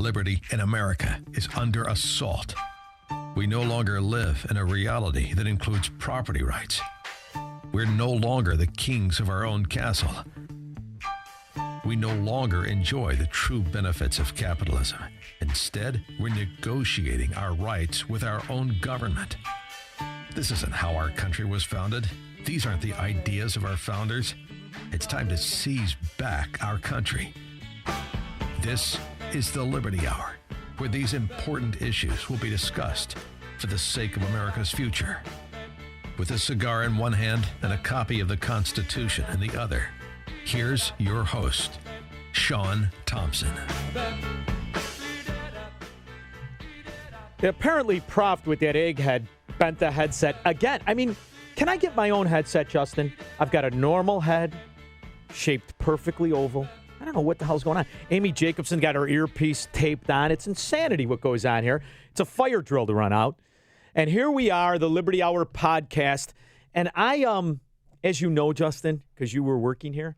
Liberty in America is under assault. We no longer live in a reality that includes property rights. We're no longer the kings of our own castle. We no longer enjoy the true benefits of capitalism. Instead, we're negotiating our rights with our own government. This isn't how our country was founded. These aren't the ideas of our founders. It's time to seize back our country. This is the Liberty Hour, where these important issues will be discussed for the sake of America's future. With a cigar in one hand and a copy of the Constitution in the other, here's your host, Sean Thompson. Apparently Proft with that egghead bent the headset again. I mean, can I get my own headset, Justin? I've got a normal head, shaped perfectly oval. I don't know what the hell's going on. Amy Jacobson got her earpiece taped on. It's insanity what goes on here. It's a fire drill to run out. And here we are, the Liberty Hour podcast. And I, as you know, Justin, because you were working here,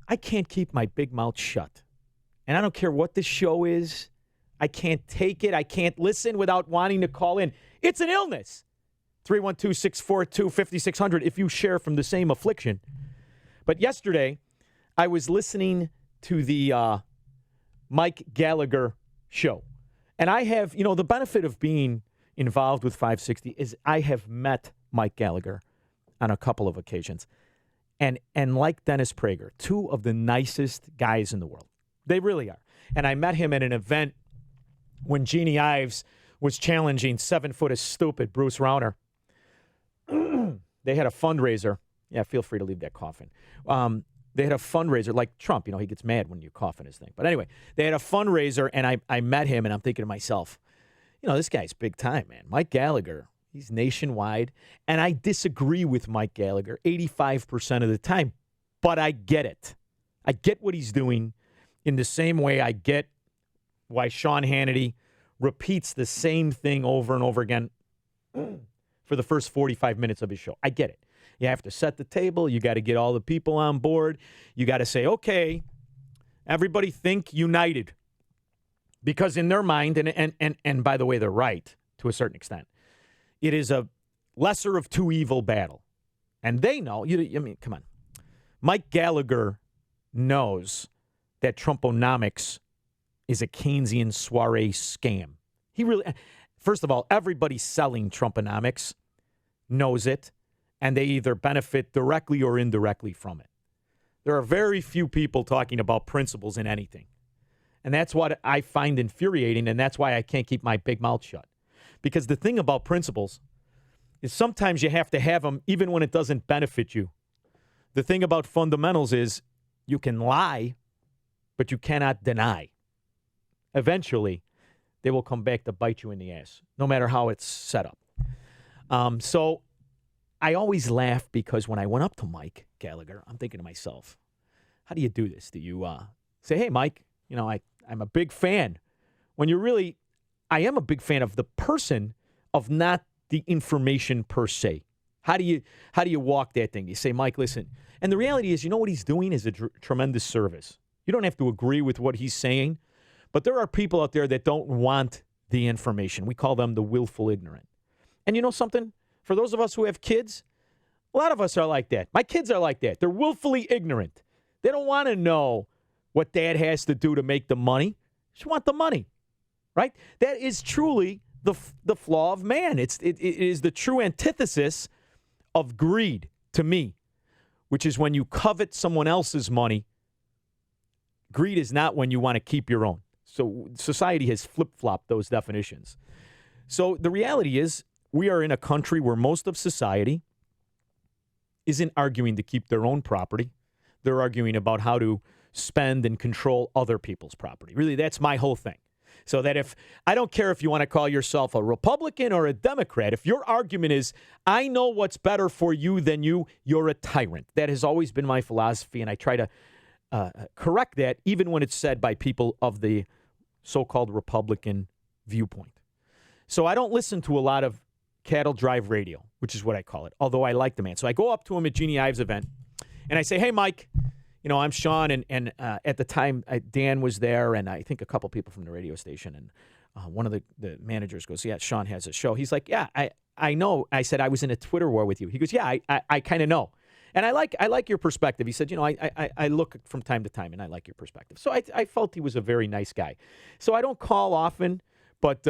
I can't keep my big mouth shut. And I don't care what the show is. I can't take it. I can't listen without wanting to call in. It's an illness. 312-642-5600 if you share from the same affliction. But yesterday, I was listening to the Mike Gallagher show. And I have, the benefit of being involved with 560 is I have met Mike Gallagher on a couple of occasions. And like Dennis Prager, two of the nicest guys in the world. They really are. And I met him at an event when Jeannie Ives was challenging 7 foot of stupid Bruce Rauner. They had a fundraiser. Yeah, feel free to leave that coffin. They had a fundraiser, like Trump, he gets mad when you cough in his thing. But anyway, they had a fundraiser, and I met him, and I'm thinking to myself, this guy's big time, man. Mike Gallagher, he's nationwide, and I disagree with Mike Gallagher 85% of the time, but I get it. I get what he's doing in the same way I get why Sean Hannity repeats the same thing over and over again for the first 45 minutes of his show. I get it. You have to set the table. You got to get all the people on board. You got to say, okay, everybody think united. Because in their mind, and by the way, they're right to a certain extent, it is a lesser of two evil battle. And they know, come on. Mike Gallagher knows that Trumponomics is a Keynesian soiree scam. He really, first of all, everybody selling Trumponomics knows it. And they either benefit directly or indirectly from it. There are very few people talking about principles in anything. And that's what I find infuriating, and that's why I can't keep my big mouth shut. Because the thing about principles is sometimes you have to have them even when it doesn't benefit you. The thing about fundamentals is you can lie, but you cannot deny. Eventually, they will come back to bite you in the ass, no matter how it's set up. So I always laugh because when I went up to Mike Gallagher, I'm thinking to myself, how do you do this? Do you say, hey, Mike, I'm a big fan. When I am a big fan of the person, of not the information per se. How do you walk that thing? You say, Mike, listen. And the reality is, what he's doing is a tremendous service. You don't have to agree with what he's saying, but there are people out there that don't want the information. We call them the willful ignorant. And you know something? For those of us who have kids, a lot of us are like that. My kids are like that. They're willfully ignorant. They don't want to know what dad has to do to make the money. They just want the money, right? That is truly the flaw of man. It is the true antithesis of greed to me, which is when you covet someone else's money. Greed is not when you want to keep your own. So society has flip-flopped those definitions. So the reality is, we are in a country where most of society isn't arguing to keep their own property. They're arguing about how to spend and control other people's property. Really, that's my whole thing. So that I don't care if you want to call yourself a Republican or a Democrat, if your argument is, I know what's better for you than you're a tyrant. That has always been my philosophy, and I try to correct that even when it's said by people of the so-called Republican viewpoint. So I don't listen to a lot of cattle drive radio, which is what I call it, although I like the man. So I go up to him at Jeannie Ives' event, and I say, hey, Mike, I'm Sean, and at the time, Dan was there, and I think a couple people from the radio station, and one of the managers goes, yeah, Sean has a show. He's like, yeah, I know. I said, I was in a Twitter war with you. He goes, yeah, I kind of know. And I like your perspective. He said, I look from time to time, and I like your perspective. So I felt he was a very nice guy. So I don't call often, but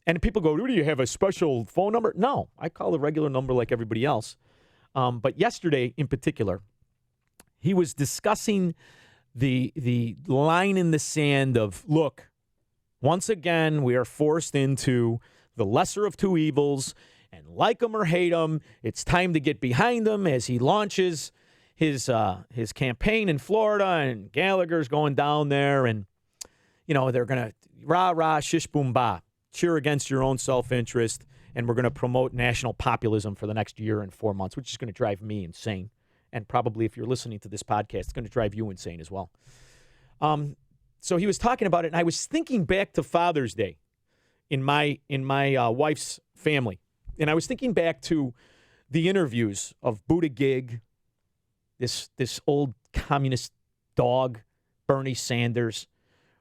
and people go, do you have a special phone number? No, I call a regular number like everybody else. But yesterday in particular, he was discussing the line in the sand of, look, once again, we are forced into the lesser of two evils, and like them or hate them, it's time to get behind them as he launches his campaign in Florida, and Gallagher's going down there, and they're going to rah, shish, boom, ba, cheer against your own self-interest, and we're going to promote national populism for the next year and 4 months, which is going to drive me insane. And probably if you're listening to this podcast, it's going to drive you insane as well. So he was talking about it, and I was thinking back to Father's Day in my wife's family. And I was thinking back to the interviews of Buttigieg, this old communist dog, Bernie Sanders,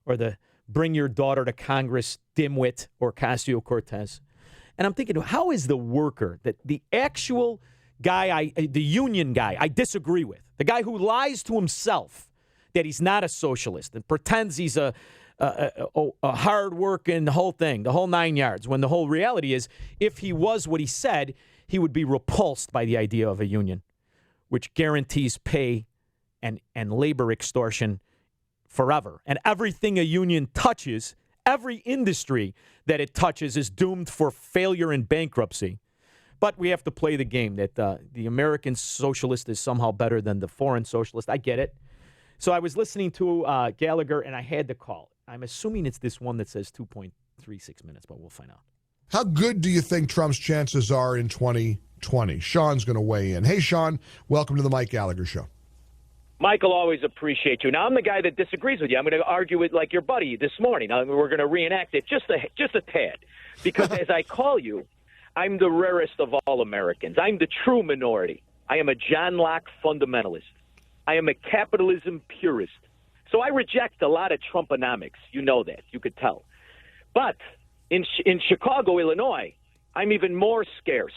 or the bring your daughter to Congress dimwit, Ocasio-Cortez. And I'm thinking, how is the worker, that the actual guy, the union guy I disagree with, the guy who lies to himself that he's not a socialist and pretends he's a hard-working, the whole thing, the whole 9 yards, when the whole reality is, if he was what he said, he would be repulsed by the idea of a union, which guarantees pay and labor extortion forever. And everything a union touches, every industry that it touches, is doomed for failure and bankruptcy. But we have to play the game that the American socialist is somehow better than the foreign socialist. I get it. So I was listening to Gallagher, and I had to call. I'm assuming it's this one that says 2.36 minutes, but we'll find out. How good do you think Trump's chances are in 2020? Sean's going to weigh in. Hey, Sean, welcome to the Mike Gallagher Show. Michael, always appreciate you. Now, I'm the guy that disagrees with you. I'm going to argue with like your buddy this morning. We're going to reenact it just a tad. Because as I call you, I'm the rarest of all Americans. I'm the true minority. I am a John Locke fundamentalist. I am a capitalism purist. So I reject a lot of Trumponomics. You know that. You could tell. But in Chicago, Illinois, I'm even more scarce.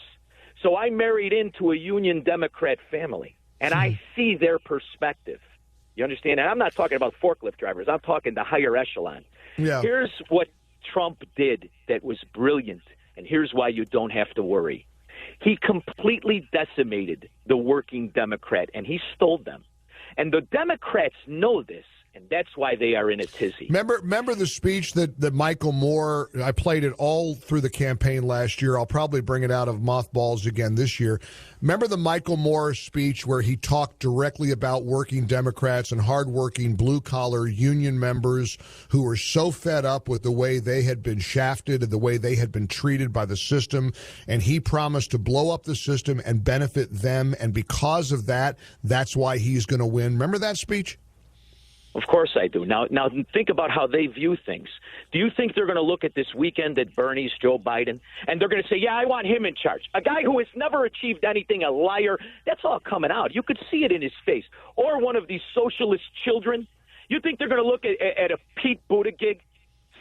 So I married into a Union Democrat family, and I see their perspective. You understand? And I'm not talking about forklift drivers. I'm talking the higher echelon. Yeah. Here's what Trump did that was brilliant, and here's why you don't have to worry. He completely decimated the working Democrat, and he stole them. And the Democrats know this, and that's why they are in a tizzy. Remember the speech that Michael Moore, I played it all through the campaign last year. I'll probably bring it out of mothballs again this year. Remember the Michael Moore speech where he talked directly about working Democrats and hardworking blue-collar union members who were so fed up with the way they had been shafted and the way they had been treated by the system, and he promised to blow up the system and benefit them, and because of that, that's why he's going to win. Remember that speech? Of course I do. Now think about how they view things. Do you think they're going to look at this weekend at Bernie's Joe Biden, and they're going to say, yeah, I want him in charge? A guy who has never achieved anything, a liar. That's all coming out. You could see it in his face. Or one of these socialist children. You think they're going to look at a Pete Buttigieg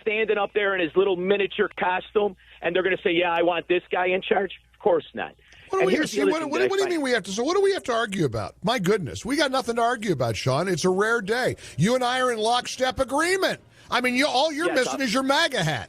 standing up there in his little miniature costume, and they're going to say, yeah, I want this guy in charge? Of course not. What do you mean we have to? So what do we have to argue about? My goodness, we got nothing to argue about, Sean. It's a rare day. You and I are in lockstep agreement. I mean, all you're missing is your MAGA hat.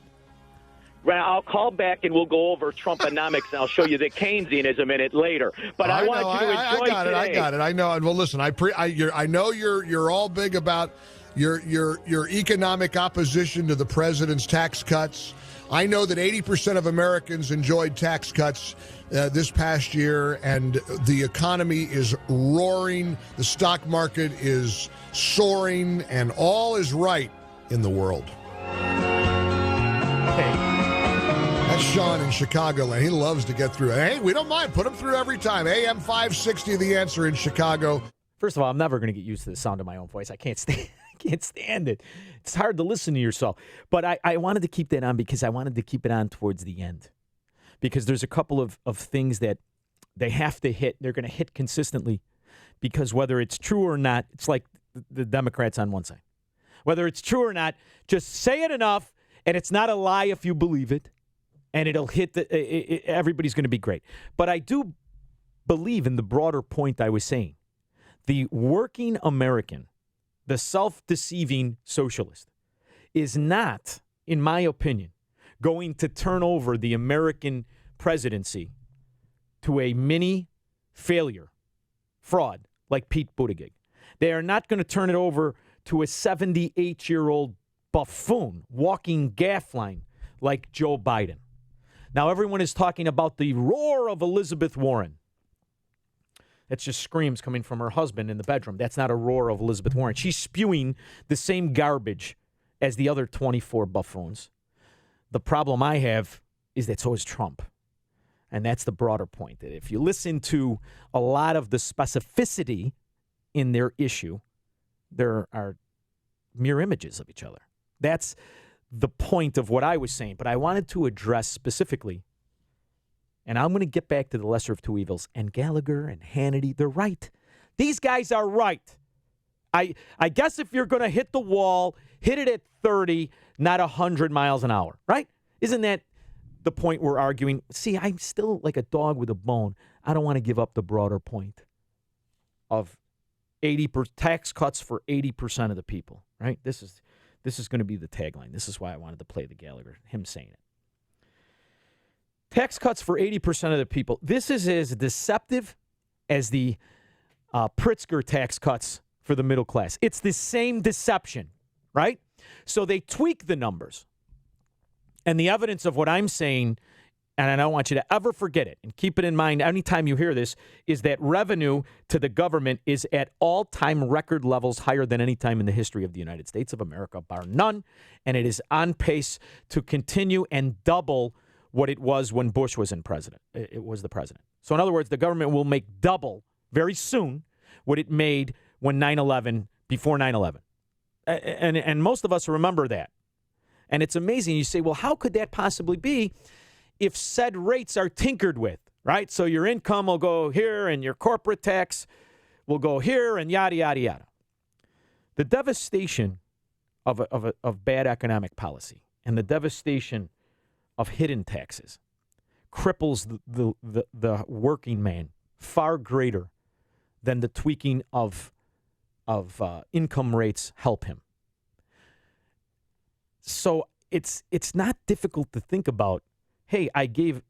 Right, I'll call back and we'll go over Trumponomics, and I'll show you the Keynesianism in it later. But I want you to enjoy today. I got it. I know. Well, listen, I know you're all big about your economic opposition to the president's tax cuts. I know that 80% of Americans enjoyed tax cuts this past year, and the economy is roaring, the stock market is soaring, and all is right in the world. Hey. That's Sean in Chicagoland. He loves to get through. Hey, we don't mind. Put him through every time. AM 560, The Answer in Chicago. First of all, I'm never going to get used to the sound of my own voice. I can't stand it. It's hard to listen to yourself. But I wanted to keep that on because I wanted to keep it on towards the end. Because there's a couple of things that they have to hit. They're going to hit consistently. Because whether it's true or not, it's like the Democrats on one side. Whether it's true or not, just say it enough, and it's not a lie if you believe it, and it'll hit everybody's going to be great. But I do believe in the broader point I was saying. The working American, the self-deceiving socialist, is not, in my opinion, going to turn over the American presidency to a mini failure, fraud, like Pete Buttigieg. They are not going to turn it over to a 78-year-old buffoon walking gaff line like Joe Biden. Now, everyone is talking about the roar of Elizabeth Warren. That's just screams coming from her husband in the bedroom. That's not a roar of Elizabeth Warren. She's spewing the same garbage as the other 24 buffoons. The problem I have is that so is Trump. And that's the broader point, that if you listen to a lot of the specificity in their issue, there are mirror images of each other. That's the point of what I was saying. But I wanted to address specifically, and I'm going to get back to the lesser of two evils, and Gallagher and Hannity, they're right. These guys are right. I guess if you're going to hit the wall, hit it at 30, not 100 miles an hour, right? Isn't that the point we're arguing? See, I'm still like a dog with a bone. I don't want to give up the broader point of tax cuts for 80% of the people, right? This is going to be the tagline. This is why I wanted to play the Gallagher, him saying it. Tax cuts for 80% of the people. This is as deceptive as the Pritzker tax cuts for the middle class. It's the same deception, right? So they tweak the numbers. And the evidence of what I'm saying, and I don't want you to ever forget it, and keep it in mind anytime you hear this, is that revenue to the government is at all-time record levels, higher than any time in the history of the United States of America, bar none. And it is on pace to continue and double what it was when Bush was It was the president. So in other words, the government will make double very soon what it made when before 9/11. And most of us remember that. And it's amazing. You say, well, how could that possibly be if said rates are tinkered with, right? So your income will go here and your corporate tax will go here and yada, yada, yada. The devastation of bad economic policy and the devastation of hidden taxes cripples the working man far greater than the tweaking of income rates help him. So it's not difficult to think about, hey, I gave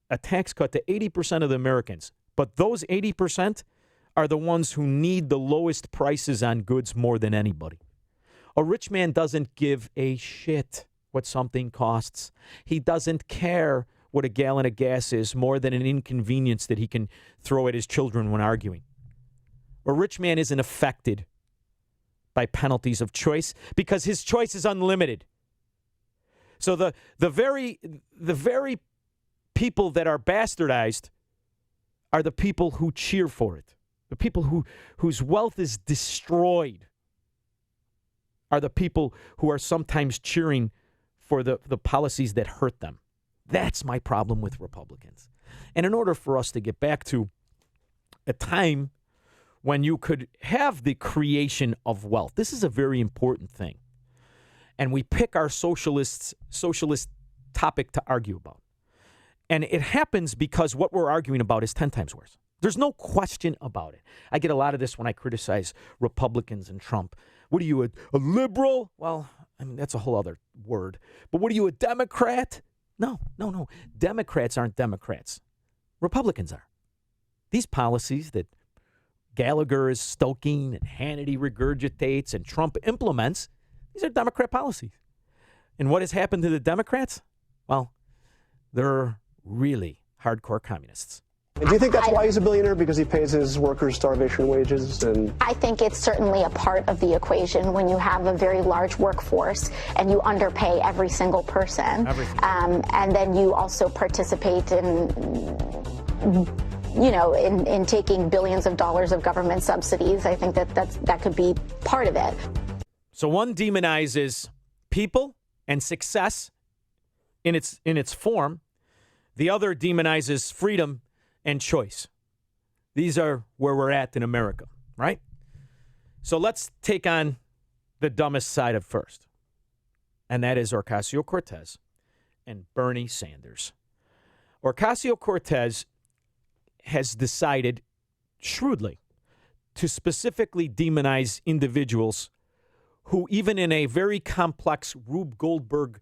a tax cut to 80% of the Americans, but those 80% are the ones who need the lowest prices on goods more than anybody. A rich man doesn't give a shit what something costs. He doesn't care what a gallon of gas is more than an inconvenience that he can throw at his children when arguing. A rich man isn't affected by penalties of choice because his choice is unlimited. So the very people that are bastardized are the people who cheer for it. The people whose wealth is destroyed are the people who are sometimes cheering for the policies that hurt them. That's my problem with Republicans. And in order for us to get back to a time when you could have the creation of wealth, this is a very important thing. And we pick our socialist topic to argue about. And it happens because what we're arguing about is 10 times worse. There's no question about it. I get a lot of this when I criticize Republicans and Trump. What are you, a liberal? Well, I mean, that's a whole other word. But what are you, a Democrat? No. Democrats aren't Democrats. Republicans are. These policies that Gallagher is stoking and Hannity regurgitates and Trump implements, these are Democrat policies. And what has happened to the Democrats? Well, they're really hardcore communists. Do you think that's why he's a billionaire? Because he pays his workers starvation wages? And I think it's certainly a part of the equation when you have a very large workforce and you underpay every single person. And then you also participate in taking billions of dollars of government subsidies. I think that could be part of it. So one demonizes people and success in its form. The other demonizes freedom and choice. These are where we're at in America, right? So let's take on the dumbest side of first, and that is Ocasio-Cortez and Bernie Sanders. Ocasio-Cortez has decided shrewdly to specifically demonize individuals who, even in a very complex Rube Goldberg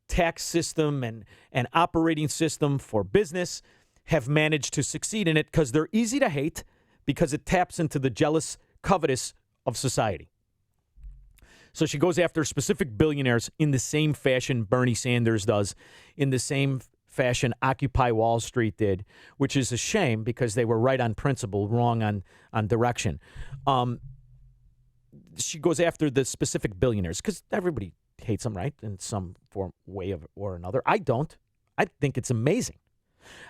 tax system and operating system for business, have managed to succeed in it because they're easy to hate, because it taps into the jealous, covetous of society. So she goes after specific billionaires in the same fashion Bernie Sanders does, in the same fashion Occupy Wall Street did, which is a shame because they were right on principle, wrong on direction. She goes after the specific billionaires because everybody hates them, right, in some form, way or another. I don't. I think it's amazing.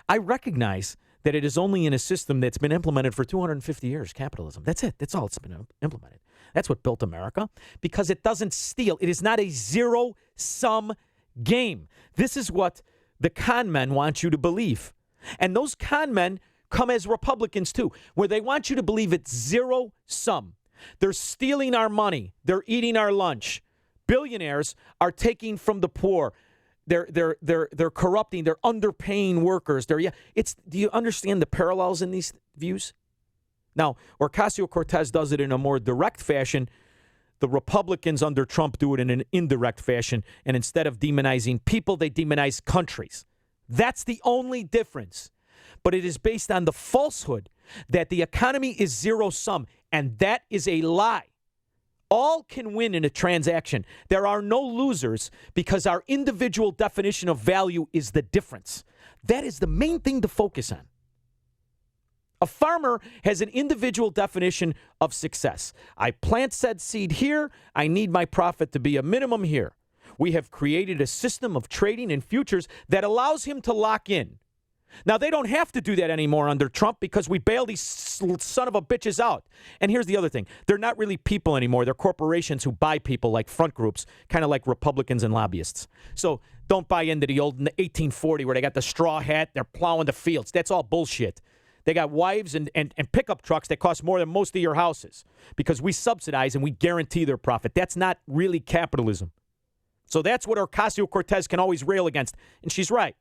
I recognize that it is only in a system that's been implemented for 250 years, capitalism. That's it. That's all it's been implemented. That's what built America, because it doesn't steal. It is not a zero-sum game. This is what the con men want you to believe. And those con men come as Republicans, too, where they want you to believe it's zero-sum. They're stealing our money. They're eating our lunch. Billionaires are taking from the poor. They're corrupting. They're underpaying workers. Do you understand the parallels in these views? Now, Ocasio-Cortez does it in a more direct fashion. The Republicans under Trump do it in an indirect fashion. And instead of demonizing people, they demonize countries. That's the only difference. But it is based on the falsehood that the economy is zero-sum. And that is a lie. All can win in a transaction. There are no losers because our individual definition of value is the difference. That is the main thing to focus on. A farmer has an individual definition of success. I plant said seed here. I need my profit to be a minimum here. We have created a system of trading in futures that allows him to lock in. Now, they don't have to do that anymore under Trump because we bailed these son of a bitches out. And here's the other thing. They're not really people anymore. They're corporations who buy people like front groups, kind of like Republicans and lobbyists. So don't buy into the old 1840 where they got the straw hat, they're plowing the fields. That's all bullshit. They got wives and pickup trucks that cost more than most of your houses because we subsidize and we guarantee their profit. That's not really capitalism. So that's what Ocasio-Cortez can always rail against. And she's right.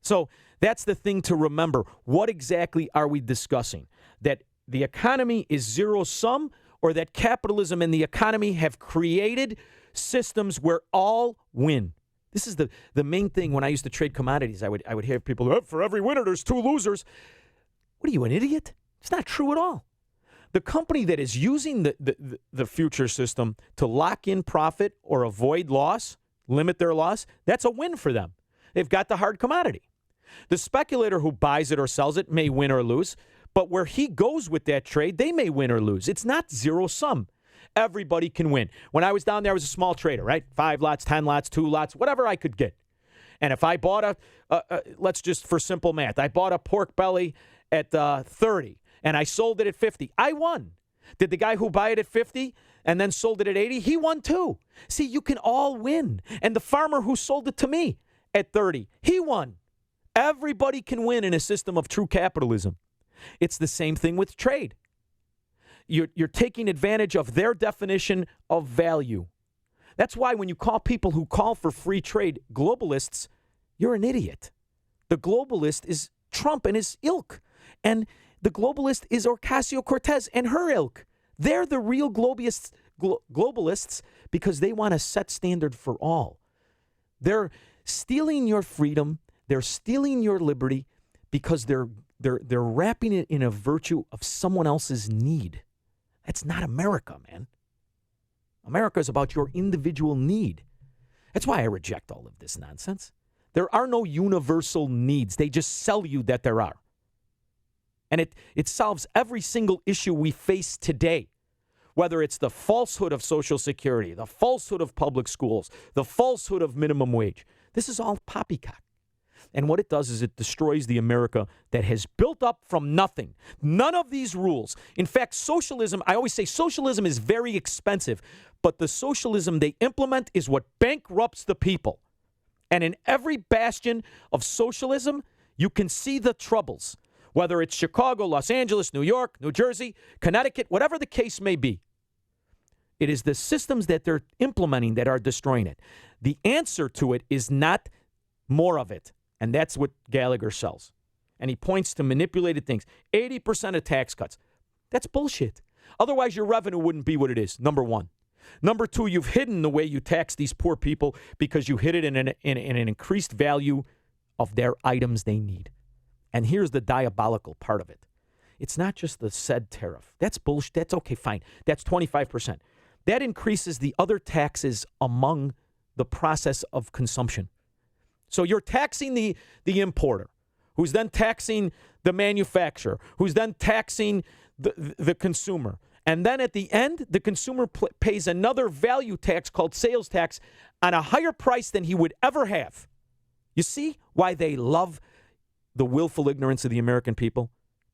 So that's the thing to remember. What exactly are we discussing? That the economy is zero-sum, or that capitalism and the economy have created systems where all win? This is the main thing. When I used to trade commodities, I would hear people, for every winner, there's two losers. What are you, an idiot? It's not true at all. The company that is using the future system to lock in profit or avoid loss, limit their loss, that's a win for them. They've got the hard commodity. The speculator who buys it or sells it may win or lose, but where he goes with that trade, they may win or lose. It's not zero sum. Everybody can win. When I was down there, I was a small trader, right? 5 lots, 10 lots, 2 lots, whatever I could get. And if I bought let's just for simple math, I bought a pork belly at 30 and I sold it at 50. I won. Did the guy who buy it at 50 and then sold it at 80? He won too. See, you can all win. And the farmer who sold it to me at 30, he won. Everybody can win in a system of true capitalism. It's the same thing with trade. You're taking advantage of their definition of value. That's why when you call people who call for free trade globalists, you're an idiot. The globalist is Trump and his ilk. And the globalist is Ocasio-Cortez and her ilk. They're the real globalists because they want to set standard for all. They're stealing your freedom. They're stealing your liberty because they're wrapping it in a virtue of someone else's need. That's not America, man. America is about your individual need. That's why I reject all of this nonsense. There are no universal needs. They just sell you that there are. And it solves every single issue we face today, whether it's the falsehood of Social Security, the falsehood of public schools, the falsehood of minimum wage. This is all poppycock. And what it does is it destroys the America that has built up from nothing. None of these rules. In fact, socialism, I always say socialism is very expensive, but the socialism they implement is what bankrupts the people. And in every bastion of socialism, you can see the troubles. whether it's Chicago, Los Angeles, New York, New Jersey, Connecticut, whatever the case may be. It is the systems that they're implementing that are destroying it. The answer to it is not more of it, and that's what Gallagher sells. And he points to manipulated things. 80% of tax cuts. That's bullshit. Otherwise, your revenue wouldn't be what it is, number one. Number two, you've hidden the way you tax these poor people because you hid it in an increased value of their items they need. And here's the diabolical part of it. It's not just the said tariff. That's bullshit. That's okay, fine. That's 25%. That increases the other taxes among the process of consumption. So you're taxing the importer, who's then taxing the manufacturer, who's then taxing the consumer. And then at the end, the consumer pays another value tax called sales tax on a higher price than he would ever have. You see why they love the willful ignorance of the American people?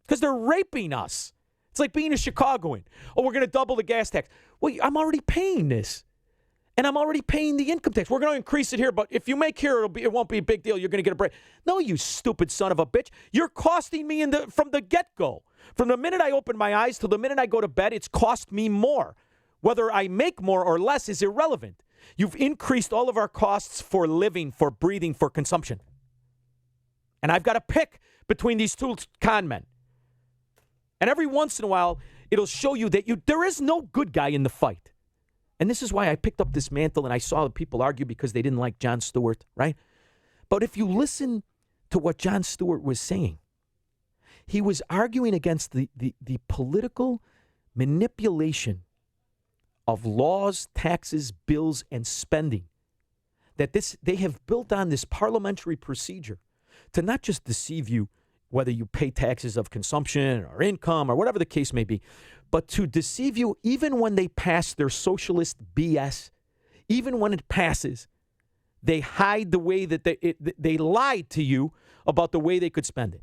Because they're raping us. It's like being a Chicagoan. Oh, we're going to double the gas tax. Well, I'm already paying this. And I'm already paying the income tax. We're going to increase it here, but if you make here, it won't be a big deal. You're going to get a break. No, you stupid son of a bitch. You're costing me from the get-go. From the minute I open my eyes to the minute I go to bed, it's cost me more. Whether I make more or less is irrelevant. You've increased all of our costs for living, for breathing, for consumption. And I've got to pick between these two con men. And every once in a while, it'll show you that there is no good guy in the fight. And this is why I picked up this mantle and I saw the people argue because they didn't like Jon Stewart, right? But if you listen to what Jon Stewart was saying, he was arguing against the political manipulation of laws, taxes, bills, and spending. That they have built on this parliamentary procedure to not just deceive you, whether you pay taxes of consumption or income or whatever the case may be, but to deceive you even when they pass their socialist BS, even when it passes, they hide the way that they lied to you about the way they could spend it.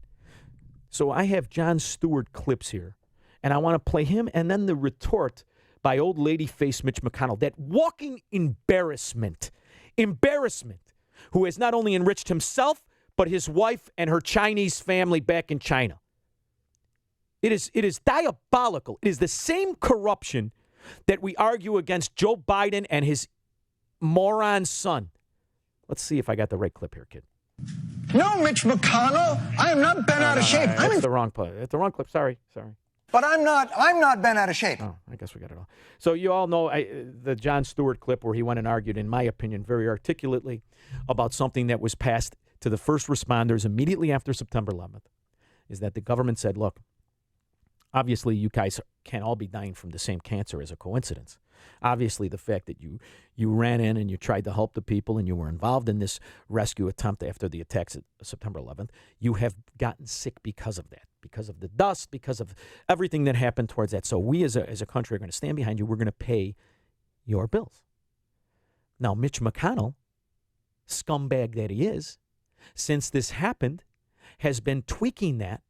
So I have Jon Stewart clips here, and I want to play him and then the retort by old lady face Mitch McConnell, that walking embarrassment, who has not only enriched himself, but his wife and her Chinese family back in China. It is diabolical. It is the same corruption that we argue against Joe Biden and his moron son. Let's see if I got the right clip here, kid. No, Mitch McConnell, I am not bent out of shape. That's the wrong clip. It's the wrong clip. Sorry. But I'm not bent out of shape. Oh, I guess we got it all. So you all know the Jon Stewart clip where he went and argued, in my opinion, very articulately about something that was passed to the first responders immediately after September 11th, is that the government said, look, obviously you guys can't all be dying from the same cancer as a coincidence. Obviously, the fact that you ran in and you tried to help the people and you were involved in this rescue attempt after the attacks at September 11th, you have gotten sick because of that, because of the dust, because of everything that happened towards that. So we as a country are going to stand behind you. We're going to pay your bills. Now, Mitch McConnell, scumbag that he is, since this happened, has been tweaking that,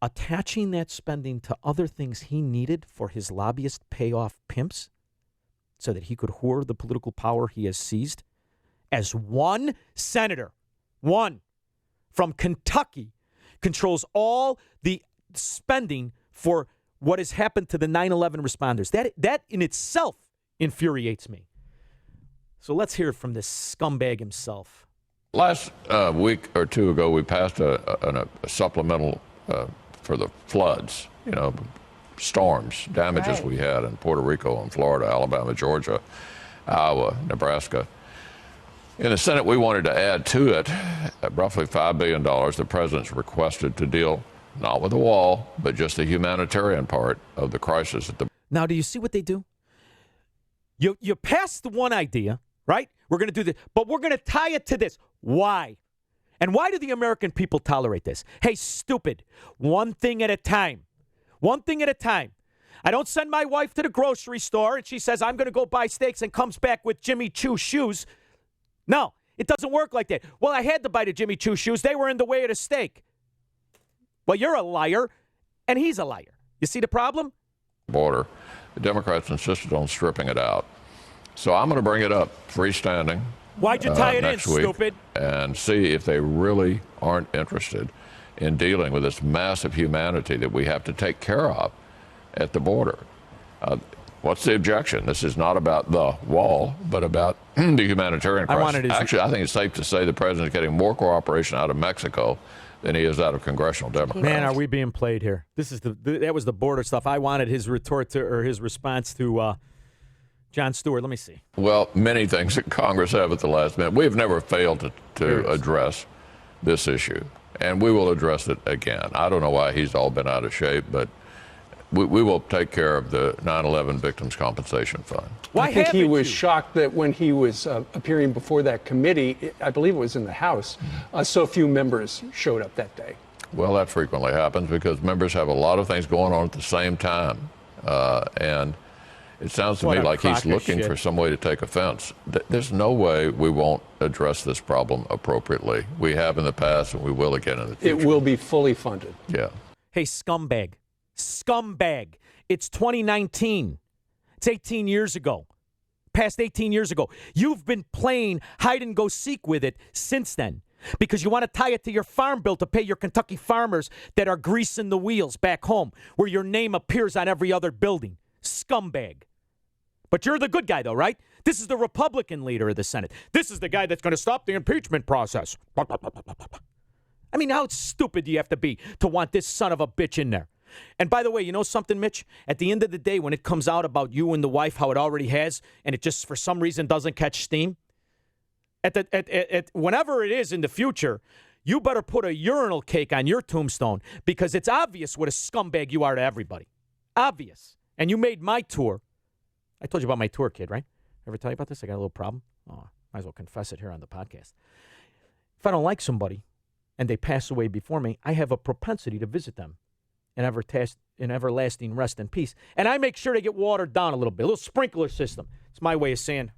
attaching that spending to other things he needed for his lobbyist payoff pimps so that he could hoard the political power he has seized. As one senator, one from Kentucky, controls all the spending for what has happened to the 9/11 responders. That in itself infuriates me. So let's hear it from this scumbag himself. Last week or two ago, we passed a supplemental for the floods, storms, damages we had in Puerto Rico and Florida, Alabama, Georgia, Iowa, Nebraska. In the Senate, we wanted to add to it roughly $5 billion the president's requested to deal not with the wall, but just the humanitarian part of the crisis. Now, do you see what they do? You passed the one idea, right? We're going to do this, but we're going to tie it to this. Why? And why do the American people tolerate this? Hey, stupid. One thing at a time. One thing at a time. I don't send my wife to the grocery store and she says, I'm going to go buy steaks and comes back with Jimmy Choo shoes. No, it doesn't work like that. Well, I had to buy the Jimmy Choo shoes. They were in the way of the steak. Well, you're a liar and he's a liar. You see the problem? Border. The Democrats insisted on stripping it out. So I'm going to bring it up freestanding. Why'd you tie it in, next week, stupid? And see if they really aren't interested in dealing with this massive humanity that we have to take care of at the border. What's the objection? This is not about the wall, but about the humanitarian crisis. Actually, I think it's safe to say the president's getting more cooperation out of Mexico than he is out of congressional Democrats. Man, are we being played here? This is that was the border stuff. I wanted his retort to, or his response to Jon Stewart. Let me see. Well, many things that Congress have at the last minute. We have never failed to address this issue, and we will address it again. I don't know why he's all been out of shape, but we will take care of the 9/11 Victims Compensation Fund. I think he was shocked that when he was appearing before that committee, I believe it was in the House, so few members showed up that day. Well, that frequently happens because members have a lot of things going on at the same time. And it sounds to me like he's looking for some way to take offense. There's no way we won't address this problem appropriately. We have in the past and we will again in the future. It will be fully funded. Yeah. Hey, scumbag. Scumbag. It's 2019. It's 18 years ago. Past 18 years ago. You've been playing hide and go seek with it since then because you want to tie it to your farm bill to pay your Kentucky farmers that are greasing the wheels back home where your name appears on every other building. Scumbag. But you're the good guy, though, right? This is the Republican leader of the Senate. This is the guy that's going to stop the impeachment process. I mean, how stupid do you have to be to want this son of a bitch in there? And by the way, you know something, Mitch? At the end of the day, when it comes out about you and the wife, how it already has, and it just for some reason doesn't catch steam, whenever it is in the future, you better put a urinal cake on your tombstone because it's obvious what a scumbag you are to everybody. Obvious. And you made my tour. I told you about my tour, kid, right? Ever tell you about this? I got a little problem. Oh, might as well confess it here on the podcast. If I don't like somebody and they pass away before me, I have a propensity to visit them in everlasting rest and peace. And I make sure they get watered down a little bit, a little sprinkler system. It's my way of saying,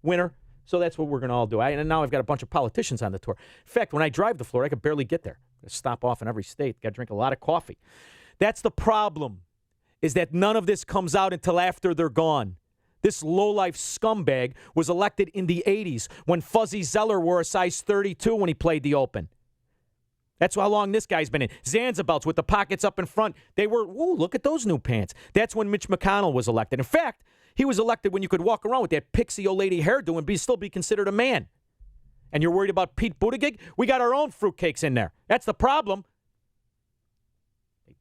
winner. So that's what we're going to all do. And now I've got a bunch of politicians on the tour. In fact, when I drive to Florida, I could barely get there. I stop off in every state. Got to drink a lot of coffee. That's the problem, is that none of this comes out until after they're gone. This lowlife scumbag was elected in the 80s when Fuzzy Zeller wore a size 32 when he played the Open. That's how long this guy's been in. Zanzibelts with the pockets up in front. They were, look at those new pants. That's when Mitch McConnell was elected. In fact, he was elected when you could walk around with that pixie old lady hairdo and still be considered a man. And you're worried about Pete Buttigieg? We got our own fruitcakes in there. That's the problem.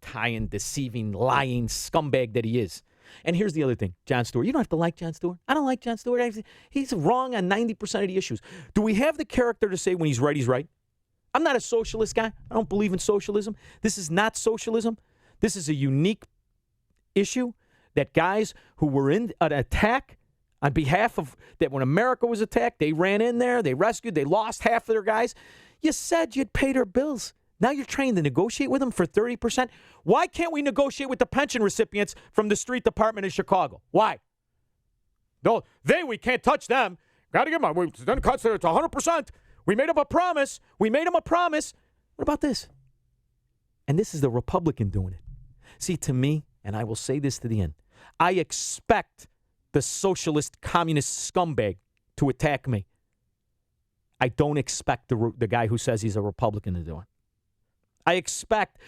Tying, deceiving, lying scumbag that he is. And here's the other thing, Jon Stewart. You don't have to like Jon Stewart. I don't like Jon Stewart. He's wrong on 90% of the issues. Do we have the character to say when he's right? I'm not a socialist guy. I don't believe in socialism. This is not socialism. This is a unique issue that guys who were in an attack on behalf of, that when America was attacked, they ran in there, they rescued, they lost half of their guys. You said you'd pay their bills. Now you're trying to negotiate with them for 30%. Why can't we negotiate with the pension recipients from the street department in Chicago? Why? No, we can't touch them. Got to give them. We then cuts it to 100%. We made them a promise. What about this? And this is the Republican doing it. See, to me, and I will say this to the end, I expect the socialist communist scumbag to attack me. I don't expect the guy who says he's a Republican to do it. I expect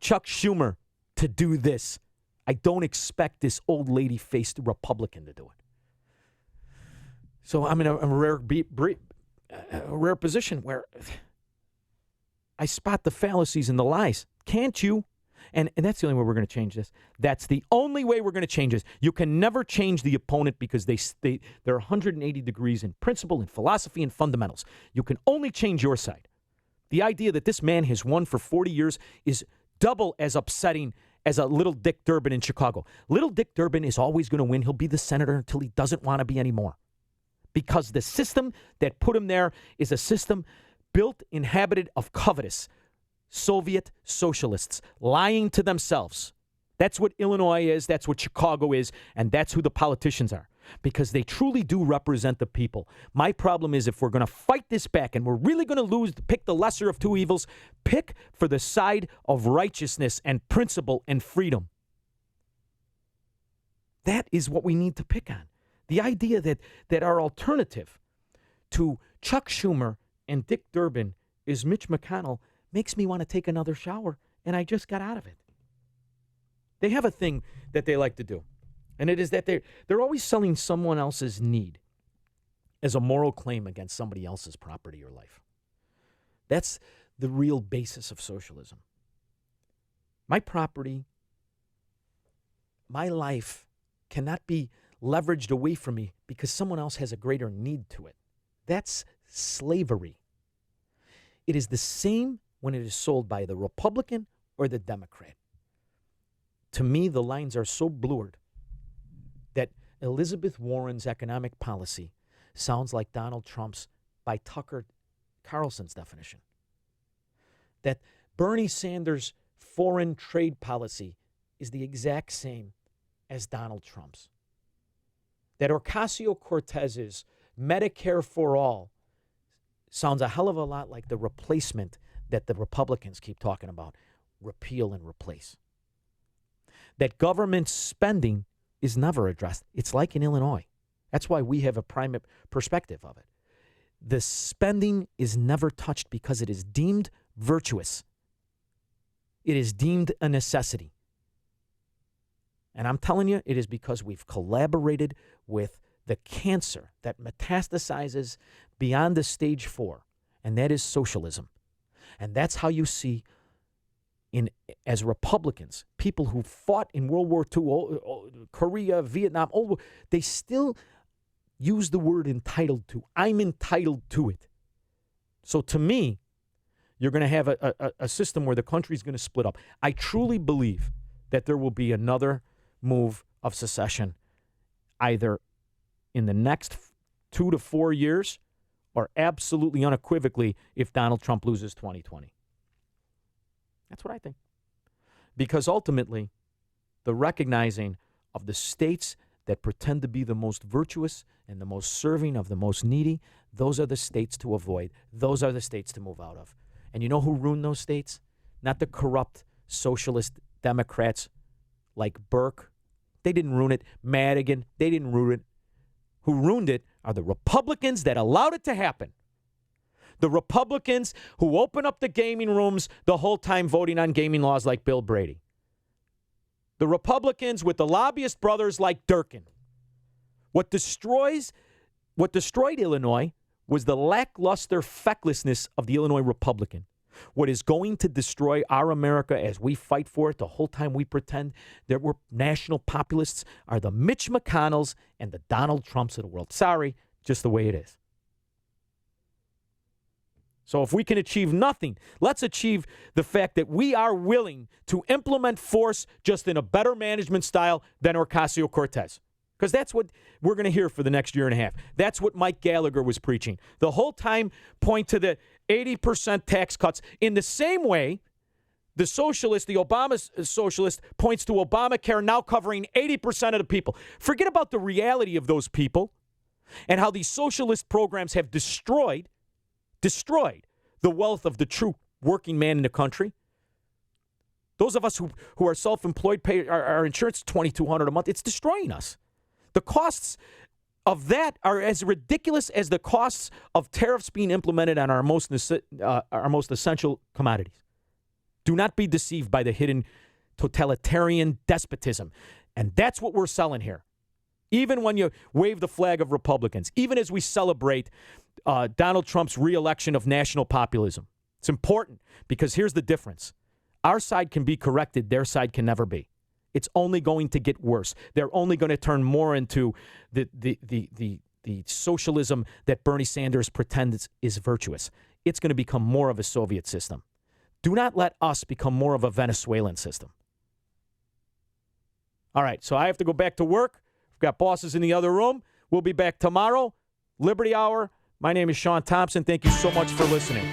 Chuck Schumer to do this. I don't expect this old lady-faced Republican to do it. So I'm in a rare position where I spot the fallacies and the lies. Can't you? And that's the only way we're going to change this. That's the only way we're going to change this. You can never change the opponent because they're 180 degrees in principle, in philosophy, and fundamentals. You can only change your side. The idea that this man has won for 40 years is double as upsetting as a little Dick Durbin in Chicago. Little Dick Durbin is always going to win. He'll be the senator until he doesn't want to be anymore. Because the system that put him there is a system built, inhabited of covetous Soviet socialists lying to themselves. That's what Illinois is, that's what Chicago is, and that's who the politicians are. Because they truly do represent the people. My problem is if we're going to fight this back and we're really going to pick the lesser of two evils, pick for the side of righteousness and principle and freedom. That is what we need to pick on. The idea that our alternative to Chuck Schumer and Dick Durbin is Mitch McConnell makes me want to take another shower, and I just got out of it. They have a thing that they like to do, and it is that they're always selling someone else's need as a moral claim against somebody else's property or life. That's the real basis of socialism. My property, my life cannot be leveraged away from me because someone else has a greater need to it. That's slavery. It is the same when it is sold by the Republican or the Democrat. To me, the lines are so blurred that Elizabeth Warren's economic policy sounds like Donald Trump's by Tucker Carlson's definition. That Bernie Sanders' foreign trade policy is the exact same as Donald Trump's. That Ocasio-Cortez's Medicare for All sounds a hell of a lot like the replacement that the Republicans keep talking about, repeal and replace. That government spending is never addressed. It's like in Illinois. That's why we have a prime perspective of it. The spending is never touched because it is deemed virtuous. It is deemed a necessity. And I'm telling you, it is because we've collaborated with the cancer that metastasizes beyond the stage 4, and that is socialism. And that's how you see, as Republicans, people who fought in World War II, Korea, Vietnam, they still use the word entitled to. I'm entitled to it. So to me, you're going to have a system where the country is going to split up. I truly believe that there will be another move of secession either in the next 2 to 4 years or absolutely unequivocally if Donald Trump loses 2020. That's what I think. Because ultimately, the recognizing of the states that pretend to be the most virtuous and the most serving of the most needy, those are the states to avoid. Those are the states to move out of. And you know who ruined those states? Not the corrupt socialist Democrats like Burke. They didn't ruin it. Madigan, they didn't ruin it. Who ruined it are the Republicans that allowed it to happen. The Republicans who open up the gaming rooms the whole time voting on gaming laws like Bill Brady. The Republicans with the lobbyist brothers like Durkin. What destroyed Illinois was the lackluster fecklessness of the Illinois Republican. What is going to destroy our America as we fight for it the whole time we pretend that we're national populists are the Mitch McConnells and the Donald Trumps of the world. Sorry, just the way it is. So if we can achieve nothing, let's achieve the fact that we are willing to implement force just in a better management style than Ocasio-Cortez. Because that's what we're going to hear for the next year and a half. That's what Mike Gallagher was preaching. The whole time point to the 80% tax cuts. In the same way, the Obama socialist points to Obamacare now covering 80% of the people. Forget about the reality of those people and how these socialist programs have destroyed the wealth of the true working man in the country. Those of us who are self-employed pay our insurance $2,200 a month. It's destroying us. The costs of that are as ridiculous as the costs of tariffs being implemented on our most essential commodities. Do not be deceived by the hidden totalitarian despotism. And that's what we're selling here. Even when you wave the flag of Republicans, even as we celebrate Donald Trump's reelection of national populism. It's important because here's the difference. Our side can be corrected. Their side can never be. It's only going to get worse. They're only going to turn more into the socialism that Bernie Sanders pretends is virtuous. It's going to become more of a Soviet system. Do not let us become more of a Venezuelan system. All right, so I have to go back to work. We've got bosses in the other room. We'll be back tomorrow. Liberty Hour. My name is Sean Thompson. Thank you so much for listening.